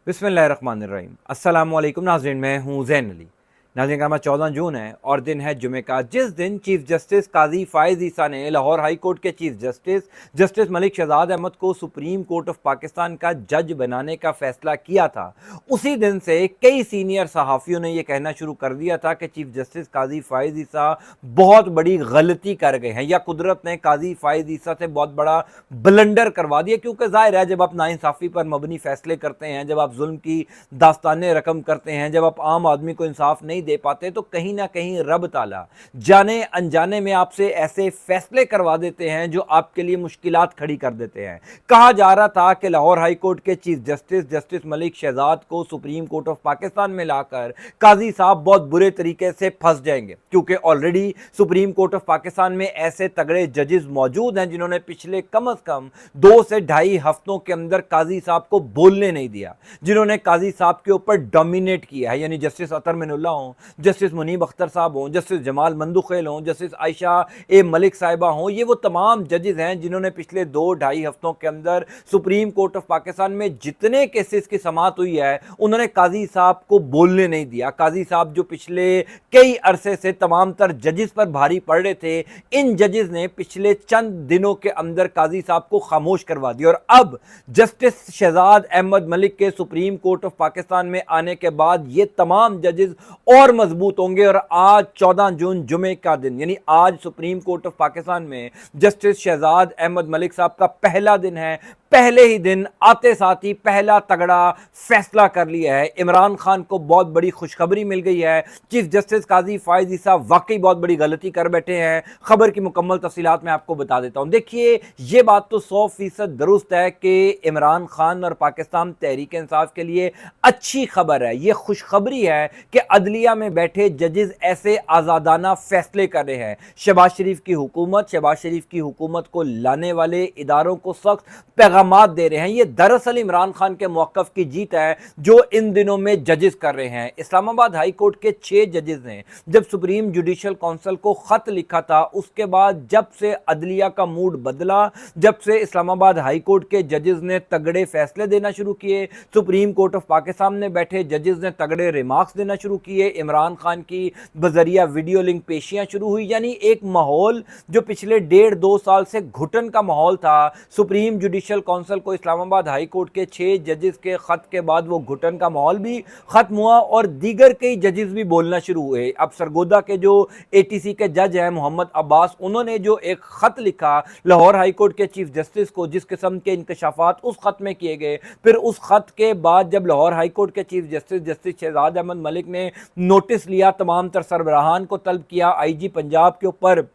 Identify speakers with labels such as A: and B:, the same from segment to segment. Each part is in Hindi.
A: बिस्मिल्लाहिर्रहमानिर्रहीम। अस्सलाम वालेकुम नाज़रीन, मैं हूँ ज़ैन अली। नाज़रीन, का 14 जून है और दिन है जुमे का, जिस दिन चीफ जस्टिस काजी फ़ाइज़ ईसा ने लाहौर हाई कोर्ट के चीफ जस्टिस मलिक शहजाद अहमद को सुप्रीम कोर्ट ऑफ पाकिस्तान का जज बनाने का फैसला किया था। उसी दिन से कई सीनियर सहाफ़ियों ने यह कहना शुरू कर दिया था कि चीफ जस्टिस काजी फ़ाइज़ ईसा बहुत बड़ी गलती कर गए हैं, या कुदरत ने काजी फ़ाइज़ ईसा से बहुत बड़ा ब्लंडर करवा दिया। क्योंकि ज़ाहिर है, जब आप नाइंसाफ़ी पर मबनी फैसले करते हैं, जब आप जुल्म की दास्तानें रकम करते हैं, जब आप आम आदमी को इंसाफ नहीं दे पाते, तो कहीं ना कहीं रब ताला जाने अनजाने में आपसे ऐसे फैसले करवा देते हैं जो आपके लिए मुश्किलात खड़ी कर देते हैं। कहा जा रहा था कि लाहौर हाई कोर्ट के चीफ जस्टिस मलिक शहजाद को सुप्रीम कोर्ट ऑफ पाकिस्तान में लाकर काजी साहब बहुत बुरे तरीके से फंस जाएंगे, क्योंकि already supreme court of Pakistan में ऐसे तगड़े जजेस मौजूद हैं जिन्होंने पिछले कम से कम 2 से ढाई हफ्तों के अंदर काजी साहब को बोलने नहीं दिया, जिन्होंने काजी साहब के ऊपर डोमिनेट किया है। यानी जस्टिस अतर मिनुल्लाह हों, जस्टिस मुनीब अख्तर साहब हों, जस्टिस जमाल मंदुखेल हों, जस्टिस आयशा ए मलिक साहिबा हों, ये वो तमाम जजेस हैं जिन्होंने पिछले 2-2.5 हफ्तों के अंदर सुप्रीम कोर्ट ऑफ पाकिस्तान में जितने केसेस की समाअत हुई है, उन्होंने काजी साहब को बोलने नहीं दिया। काजी साहब जो पिछले कई अरसे से तमाम तर जजेस पर भारी पड़ रहे थे, इन जजेस ने पिछले चंद दिनों के अंदर काजी साहब को खामोश करवा दिया। और अब जस्टिस शहजाद अहमद मलिक के सुप्रीम कोर्ट ऑफ पाकिस्तान में आने के बाद ये तमाम जजेस और मजबूत होंगे। और आज 14 जून जुमे का दिन, यानी आज सुप्रीम कोर्ट ऑफ पाकिस्तान में जस्टिस शहजाद अहमद मलिक साहब का पहला दिन है। पहले ही दिन आते साथ ही पहला तगड़ा फैसला कर लिया है। इमरान खान को बहुत बड़ी खुशखबरी मिल गई है। चीफ जस्टिस काजी फ़ाइज़ ईसा वाकई बहुत बड़ी गलती कर बैठे हैं। खबर की मुकम्मल तफसीलात मैं आपको बता देता हूं। देखिए, ये बात तो 100% दुरुस्त है कि इमरान खान और पाकिस्तान तहरीक इंसाफ के लिए अच्छी खबर है। ये खुशखबरी है कि अदलिया में बैठे जजेस ऐसे आज़ादाना फैसले कर रहे हैं। शहबाज शरीफ की हुकूमत को लाने वाले इदारों को सख्त पैगामात दे रहे हैं। ये दरअसल इमरान खान के मौक़िफ़ की जीत है जो इन दिनों में जजेस कर रहे हैं। इस्लामाबाद हाई कोर्ट के 6 जजेस ने जब सुप्रीम जुडिशल काउंसिल को ख़त लिखा था, उसके बाद जब से अदलिया का मूड बदला, जब से इस्लामाबाद हाई कोर्ट के जजेस ने तगड़े फैसले देना शुरू किए, सुप्रीम कोर्ट ऑफ पाकिस्तान में बैठे जजेस ने तगड़े रिमार्क्स देना शुरू किए, इमरान खान की बजरिया वीडियो लिंक पेशियां शुरू हुई। यानी एक माहौल जो पिछले 1.5-2 साल से घुटन का माहौल था, सुप्रीम जुडिशल काउंसिल को इस्लामाबाद हाई कोर्ट के 6 जजेस के खत के बाद वो घुटन का माहौल भी खत्म हुआ और दीगर कई जजेस भी बोलना शुरू हुए। अब सरगोदा के जो एटीसी के जज हैं मोहम्मद अब्बास, उन्होंने जो एक खत लिखा लाहौर हाई कोर्ट के चीफ जस्टिस को, जिस किस्म के इंकशाफात उस खत में किए गए, फिर उस खत के बाद जब लाहौर हाई कोर्ट के चीफ जस्टिस शहजाद अहमद मलिक ने नोटिस लिया, तमाम तर सरबराहान को तलब किया, आईजी पंजाब के ऊपर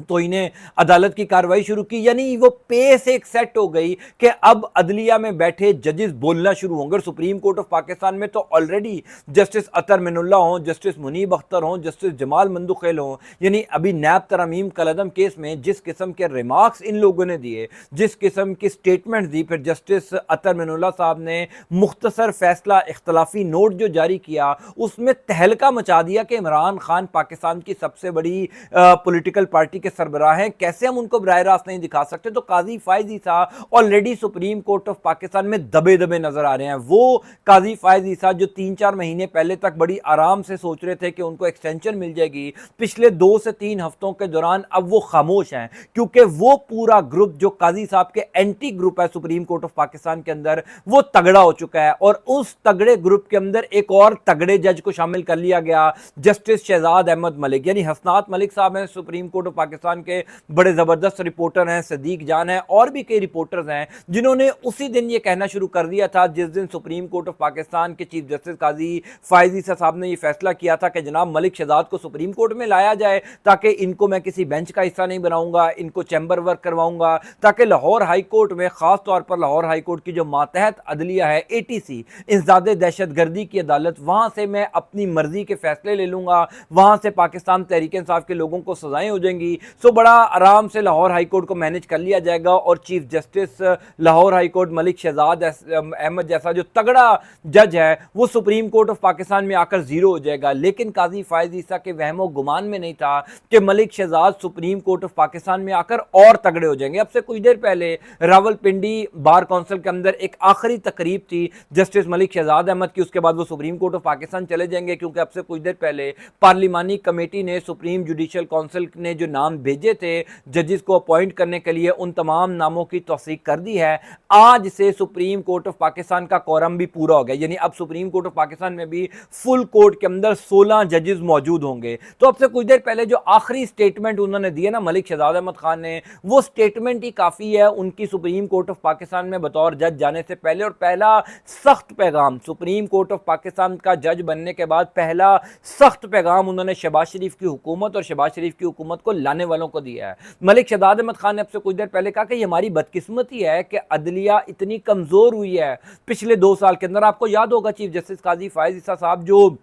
A: तो इन्हें अदालत की कार्रवाई शुरू की। यानी वो पेस एक सेट हो गई कि अब अदलिया में बैठे जजेस बोलना शुरू होंगे। और सुप्रीम कोर्ट ऑफ पाकिस्तान में तो ऑलरेडी जस्टिस अतर मिनुल्लाह हों, जस्टिस मुनीब अख्तर हों, जस्टिस जमाल मंदुखेल हों, यानी अभी नैब तरमीम कलदम केस में जिस किस्म के रिमार्क्स इन लोगों ने दिए, जिस किस्म की स्टेटमेंट दी, फिर जस्टिस अतर मिनुल्लाह साहब ने मुख्तसर फैसला इख्तलाफी नोट जो जारी किया, उसमें तहलका मचा दिया कि इमरान खान पाकिस्तान की सबसे बड़ी पोलिटिकल पार्टी सरबराह हैं, कैसे हम उनको बराह रास्त नहीं दिखा सकते। तो Qazi Faez Isa already supreme court of Pakistan में दबे दबे नजर आ रहे हैं। वो काजी फ़ाइज़ ईसा जो 3-4 महीने पहले तक बड़ी आराम से सोच रहे थे कि उनको एक्सटेंशन मिल जाएगी, पिछले 2 से 3 हफ्तों के दौरान अब वो खामोश हैं, क्योंकि वो पूरा ग्रुप जो काजी साहब के एंटी ग्रुप है सुप्रीम कोर्ट ऑफ पाकिस्तान के अंदर, वो तगड़ा हो चुका है। और उस तगड़े ग्रुप के अंदर एक और तगड़े जज को शामिल कर लिया गया, जस्टिस शहजाद अहमद मलिक, यानी हसनात मलिक साहब हैं सुप्रीम कोर्ट ऑफ पाकिस्तान के बड़े जबरदस्त रिपोर्टर हैं, सदीक जान है और भी कई रिपोर्टर्स हैं, जिन्होंने उसी दिन ये कहना शुरू कर दिया था जिस दिन सुप्रीम कोर्ट ऑफ पाकिस्तान के चीफ जस्टिस काजी फ़ाइज़ ईसा साहब ने ये फैसला किया था कि जनाब मलिक शहजाद को सुप्रीम कोर्ट में लाया जाए, ताकि इनको मैं किसी बेंच का हिस्सा नहीं बनाऊंगा, इनको चैम्बर वर्क करवाऊंगा, ताकि लाहौर हाई कोर्ट में, खास तौर पर लाहौर हाई कोर्ट की जो मातहत अदलिया है एटीसी, इंसदादे दहशतगर्दी की अदालत, वहां से मैं अपनी मर्जी के फैसले ले लूंगा, वहां से पाकिस्तान तहरीक इंसाफ के लोगों को सजाएं हो जाएंगी। सो बड़ा आराम से लाहौर हाई कोर्ट को मैनेज कर लिया जाएगा और chief justice Lahore high court Malik Shahzad Ahmad जैसा जो तगड़ा जज है वो सुप्रीम कोर्ट ऑफ पाकिस्तान में आकर जीरो हो जाएगा। लेकिन काजी फायज ईसा के वहमो गुमान में नहीं था कि Malik Shahzad supreme court of Pakistan में आकर और तगड़े हो जाएंगे। अब से कुछ देर पहले रावलपिंडी बार काउंसिल के अंदर एक आखिरी तकरीब थी जस्टिस मलिक शहजाद अहमद की, उसके बाद वो सुप्रीम कोर्ट ऑफ पाकिस्तान चले जाएंगे, क्योंकि अब से कुछ देर पहले पार्लिमानी कमेटी ने सुप्रीम जुडिशल काउंसिल ने जो नाम भेजे थे जजेस को अपॉइंट करने के लिए उन तमाम नामों की तौसीक कर दी है। आज से सुप्रीम कोर्ट ऑफ पाकिस्तान का कोरम भी पूरा हो गया, यानी अब सुप्रीम कोर्ट ऑफ पाकिस्तान में भी फुल कोर्ट के अंदर 16 जजेस मौजूद होंगे। तो अब से कुछ देर पहले जो आखिरी स्टेटमेंट उन्होंने दिया ना मलिक शहजाद अहमद खान ने, वो स्टेटमेंट ही काफी है उनकी सुप्रीम कोर्ट ऑफ पाकिस्तान में बतौर जज जाने से पहले। और पहला सख्त पैगाम सुप्रीम कोर्ट ऑफ पाकिस्तान का जज बनने के बाद पहला सख्त पैगाम उन्होंने शहबाज शरीफ की हुकूमत और शहबाज शरीफ की हुकूमत को लाने वालों को दिया है। मलिक शहजाद अहमद खान ने अब से कुछ देर पहले कहा कि ये हमारी बदकिस्मती है कि अदलिया इतनी कमजोर हुई है पिछले 2 साल के अंदर। आपको याद होगा चीफ जस्टिस काजी फायज ईसा साहब जो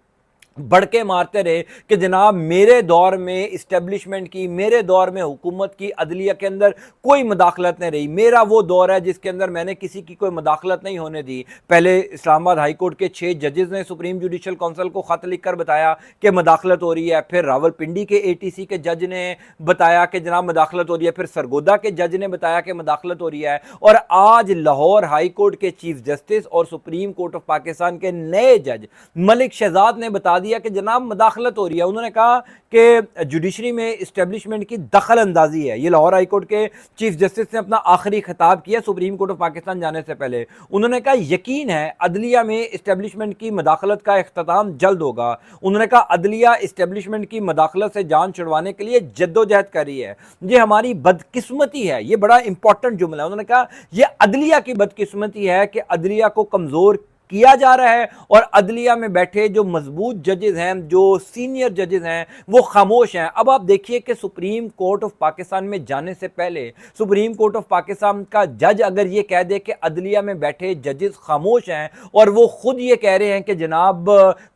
A: बड़के मारते रहे कि जनाब मेरे दौर में इस्टेब्लिशमेंट की, मेरे दौर में हुकूमत की अदलिया के अंदर कोई मदाखलत नहीं रही, मेरा वो दौर है जिसके अंदर मैंने किसी की कोई मदाखलत नहीं होने दी। पहले इस्लामाबाद हाई कोर्ट के 6 जजेस ने सुप्रीम जुडिशल काउंसिल को खत लिखकर बताया कि मदाखलत हो रही है, फिर रावलपिंडी के ATC के जज ने बताया कि जनाब मदाखलत हो रही है, फिर सरगोदा के जज ने बताया कि मदाखलत हो रही है, और आज लाहौर हाई कोर्ट के चीफ जस्टिस और सुप्रीम कोर्ट ऑफ पाकिस्तान के नए जज मलिक शहजाद ने बता दिया कि जनाब मदाखलत हो रही है। उन्होंने कहा कि जुडिशरी में इस्टेब्लिशमेंट की दखल अंदाजी है। ये लाहौर हाई कोर्ट के चीफ जस्टिस ने अपना आखिरी खिताब किया सुप्रीम कोर्ट ऑफ पाकिस्तान जाने से पहले। उन्होंने कहा यकीन है अदलिया में इस्टेब्लिशमेंट की मदाखलत का इख्तिताम जल्द होगा। उन्होंने कहा अदलिया इस्टेब्लिशमेंट की मदाखलत से जान छुड़वाने के लिए जद्दोजहद कर रही है, ये हमारी बदकिस्मती है। ये बड़ा इंपॉर्टेंट जुमला है। उन्होंने कहा यह अदलिया की बदकिस्मती है कि अदलिया को कमजोर किया जा रहा है और अदलिया में बैठे जो मजबूत जजेस हैं, जो सीनियर जजेस हैं, वो खामोश हैं। अब आप देखिए कि सुप्रीम कोर्ट ऑफ पाकिस्तान में जाने से पहले सुप्रीम कोर्ट ऑफ पाकिस्तान का जज अगर ये कह दे कि अदलिया में बैठे जजेस खामोश हैं और वो खुद ये कह रहे हैं कि जनाब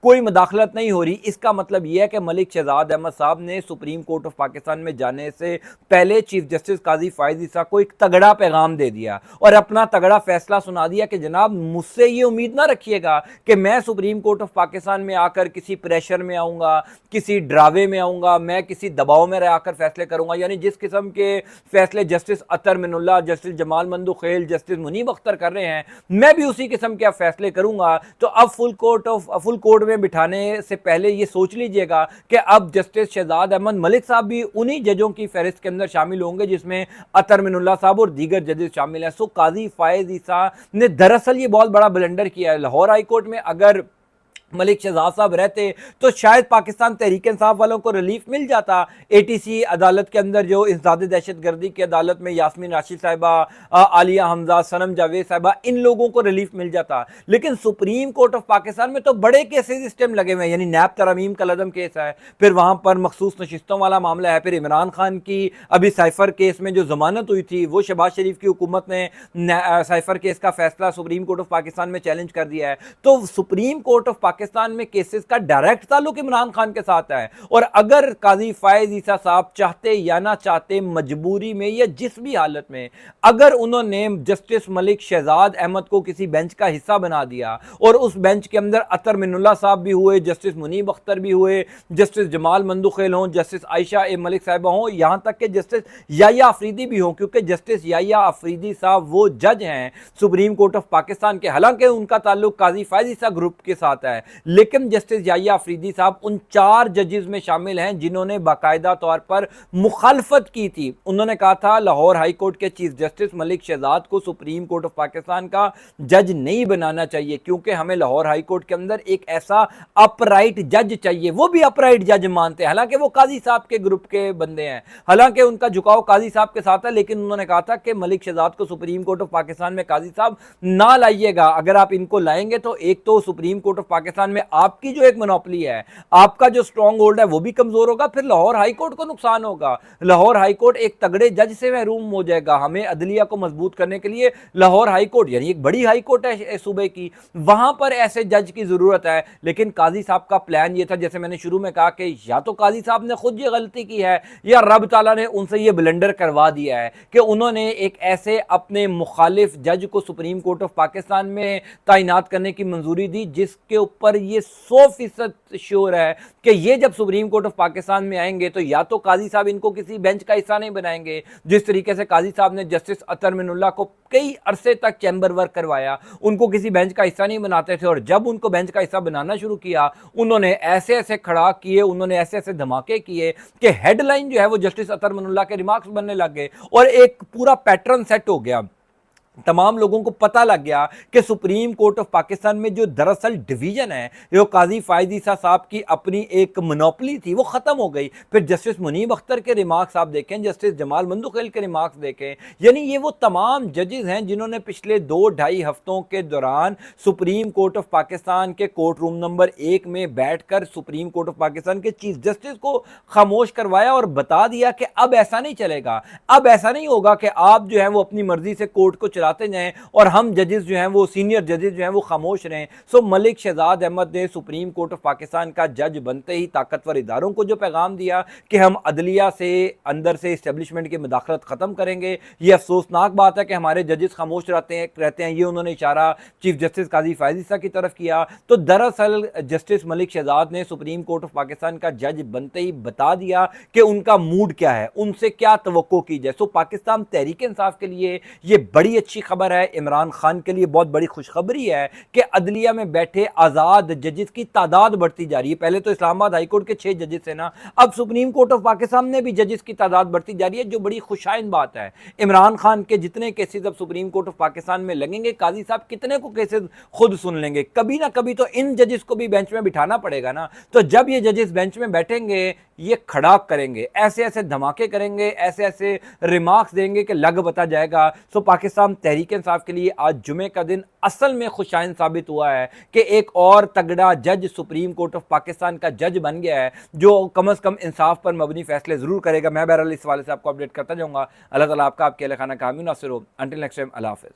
A: कोई मदाखलत नहीं हो रही, इसका मतलब ये है कि मलिक शहजाद अहमद साहब ने सुप्रीम कोर्ट ऑफ पाकिस्तान में जाने से पहले चीफ जस्टिस काजी फायज ईसा को एक तगड़ा पैगाम दे दिया और अपना तगड़ा फैसला सुना दिया कि जनाब मुझसे ये उम्मीद ना रखिएगा कि मैं सुप्रीम कोर्ट ऑफ पाकिस्तान में आकर किसी प्रेशर में आऊंगा, किसी ड्रावे में आऊंगा, मैं किसी दबाव में रहकर फैसले करूंगा। यानी जिस किस्म के फैसले जस्टिस अतर मिनुल्लाह, जस्टिस जमाल मंदुखेल, जस्टिस मुनीब अख्तर कर रहे हैं, मैं भी उसी किस्म के फैसले करूंगा। तो अब फुल कोर्ट में बिठाने से पहले ये सोच लीजिएगा कि अब जस्टिस शहजाद अहमद मलिक साहब भी उन्हीं जजों की फहरिस्त के अंदर शामिल होंगे जिसमें अतर मिनुल्लाह साहब और दीगर जजेस शामिल हैं। सो काजी फायज ईसा ने दरअसल ये बहुत बड़ा ब्लंडर किया है। लाहौर हाई कोर्ट में अगर मलिक शहजाद साहब रहते तो शायद पाकिस्तान तहरीक इंसाफ वालों को रिलीफ मिल जाता। ATC अदालत के अंदर जो इंसदाद दहशतगर्दी की अदालत में यास्मीन राशिद साहिबा, आलिया हमजा, सनम जावेद साहिबा, इन लोगों को रिलीफ मिल जाता। लेकिन सुप्रीम कोर्ट ऑफ पाकिस्तान में तो बड़े केसेस इस टाइम लगे हुए हैं, यानी नैब तरमीम का लदम केस है, फिर वहां पर मखसूस नशिस्तों वाला मामला है, फिर इमरान खान की अभी साइफर केस में जो जमानत हुई थी वो शहबाज शरीफ की हुकूमत ने साइफर केस का फैसला सुप्रीम कोर्ट ऑफ पाकिस्तान में चैलेंज कर दिया है। तो सुप्रीम कोर्ट ऑफ पाकिस्तान में केसेस का डायरेक्ट ताल्लुक इमरान खान के साथ है। और अगर काजी फायज ईसा साहब चाहते या ना चाहते, मजबूरी में या जिस भी हालत में, अगर उन्होंने जस्टिस मलिक शहजाद अहमद को किसी बेंच का हिस्सा बना दिया और उस बेंच के अंदर अतर मिनुल्लाह साहब भी हुए, जस्टिस मुनीब अख्तर भी हुए, जस्टिस जमाल मंदुखेल हों, जस्टिस आयशा ए मलिक साहिबा हों, यहां तक कि जस्टिस याया अफरीदी भी हों, क्योंकि जस्टिस याया अफरीदी साहब वो जज हैं सुप्रीम कोर्ट ऑफ पाकिस्तान के, हालांकि उनका ताल्लुक काजी फायज ईसा ग्रुप के साथ है, लेकिन जस्टिस याया अफरीदी साहब उन 4 जजेस में शामिल हैं जिन्होंने बाकायदा तौर पर मुखालफत की थी। उन्होंने कहा था लाहौर हाई कोर्ट के चीफ जस्टिस मलिक शहजाद को सुप्रीम कोर्ट ऑफ पाकिस्तान का जज नहीं बनाना चाहिए, क्योंकि हमें लाहौर हाई कोर्ट के अंदर एक ऐसा अपराइट जज चाहिए। वो भी अपराइट जज मानते हैं, हालांकि वो काजी साहब के ग्रुप के बंदे हैं, हालांकि उनका झुकाव काजी साहब के साथ है, लेकिन उन्होंने कहा था कि मलिक शहजाद को सुप्रीम कोर्ट ऑफ पाकिस्तान में काजी साहब ना लाइएगा। अगर आप इनको लाएंगे तो एक तो supreme court of Pakistan Pakistan में आपकी जो एक मोनोपोली है, आपका जो स्ट्रॉन्ग होल्ड है वो भी कमजोर होगा, फिर लाहौर हाई कोर्ट को नुकसान होगा। लाहौर हाई कोर्ट एक तगड़े जज से महरूम हो जाएगा। हमें अदलिया को मजबूत करने के लिए लाहौर हाई कोर्ट यानी एक बड़ी हाई कोर्ट है सूबे की, वहां पर ऐसे जज की जरूरत है। लेकिन काजी साहब का प्लान ये था, जैसे मैंने शुरू में कहा कि या तो काजी साहब ने खुद ये गलती की है या रब ताला ने उनसे ये ब्लेंडर करवा दिया है कि उन्होंने एक ऐसे अपने मुखालिफ जज को सुप्रीम कोर्ट ऑफ पाकिस्तान में तैनात करने की मंजूरी दी जिसके ऊपर ये 100% श्योर है कि ये जब सुप्रीम कोर्ट ऑफ पाकिस्तान में आएंगे तो या तो काजी साहब इनको किसी बेंच का हिस्सा नहीं बनाएंगे, जिस तरीके से काजी साहब ने जस्टिस अतर मिनुल्लाह को कई अरसे तक चैम्बर वर्क करवाया, उनको किसी बेंच का हिस्सा नहीं बनाते थे, और जब उनको बेंच का हिस्सा बनाना शुरू किया उन्होंने ऐसे ऐसे खड़ा किए, उन्होंने ऐसे ऐसे धमाके किए कि हेडलाइन जो है वो जस्टिस अतर मिनुल्लाह के रिमार्क्स बनने लग गए और एक पूरा पैटर्न सेट हो गया। तमाम लोगों को पता लग गया कि सुप्रीम कोर्ट ऑफ पाकिस्तान में जो दरअसल डिवीजन है, जो काजी फायद ईसा साहब की अपनी एक मोनोपोली थी, वो खत्म हो गई। फिर जस्टिस मुनीब अख्तर के रिमार्क्स आप देखें, जस्टिस जमाल मंदुखेल के रिमार्क्स देखें, यानी ये वो तमाम जजेस हैं जिन्होंने पिछले 2-2.5 हफ्तों के दौरान सुप्रीम कोर्ट ऑफ पाकिस्तान के कोर्ट रूम नंबर 1 में बैठकर सुप्रीम कोर्ट ऑफ पाकिस्तान के चीफ जस्टिस को खामोश करवाया और बता दिया कि अब ऐसा नहीं चलेगा, अब ऐसा नहीं होगा कि आप जो है वो अपनी मर्जी से कोर्ट को चलाते जाएं और हम जजेस जो हैं वो सीनियर जजेस जो हैं वो खामोश रहें। सो मलिक शहजाद अहमद ने सुप्रीम कोर्ट ऑफ पाकिस्तान का जज बनते ही ताकतवर इदारों को जो पैगाम दिया कि हम अदलिया से अंदर से इस्टेब्लिशमेंट की मुदाखलत खत्म करेंगे। ये अफसोसनाक बात है कि हमारे जजेस खामोश रहते हैं। ये उन्होंने इशारा चीफ जस्टिस काजी फायद ईसा की तरफ किया। तो दरअसल जस्टिस मलिक शहजाद ने सुप्रीम कोर्ट ऑफ पाकिस्तान का जज बनते ही बता दिया कि उनका मूड क्या है, उनसे क्या तवक्को की जाए। सो पाकिस्तान तहरीक इंसाफ के लिए ये बड़ी अच्छी खबर है, इमरान खान के लिए बहुत बड़ी खुशखबरी है कि अदलिया में बैठे आजाद जजेस की तादाद बढ़ती जा रही है। पहले तो इस्लामाबाद हाईकोर्ट के 6 जजेस है ना, अब सुप्रीम कोर्ट ऑफ पाकिस्तान में भी जजेस की तादाद बढ़ती जा रही है, जो बड़ी खुशाइन बात है। इमरान खान के जितने केसेस अब सुप्रीम कोर्ट ऑफ पाकिस्तान में लगेंगे, काजी साहब कितने को केसेस खुद सुन लेंगे। कभी ना कभी तो इन जजेस को भी बेंच में बिठाना पड़ेगा ना। तो जब ये जजेस बेंच में बैठेंगे, ये खड़ाक करेंगे, ऐसे ऐसे धमाके करेंगे, ऐसे ऐसे रिमार्क्स देंगे कि लग बता जाएगा। सो पाकिस्तान तहरीक इंसाफ के लिए आज जुमे का दिन असल में खुशाइन साबित हुआ है कि एक और तगड़ा जज सुप्रीम कोर्ट ऑफ पाकिस्तान का जज बन गया है, जो कम से कम इंसाफ पर मबनी फैसले जरूर करेगा। मैं बहरहाल इस हवाले से आपको अपडेट करता जाऊंगा। अल्लाह ताला आपका आपके खाना कामयाब नासिर हो। अंटिल नेक्स्ट टाइम, अल्लाह हाफिज़।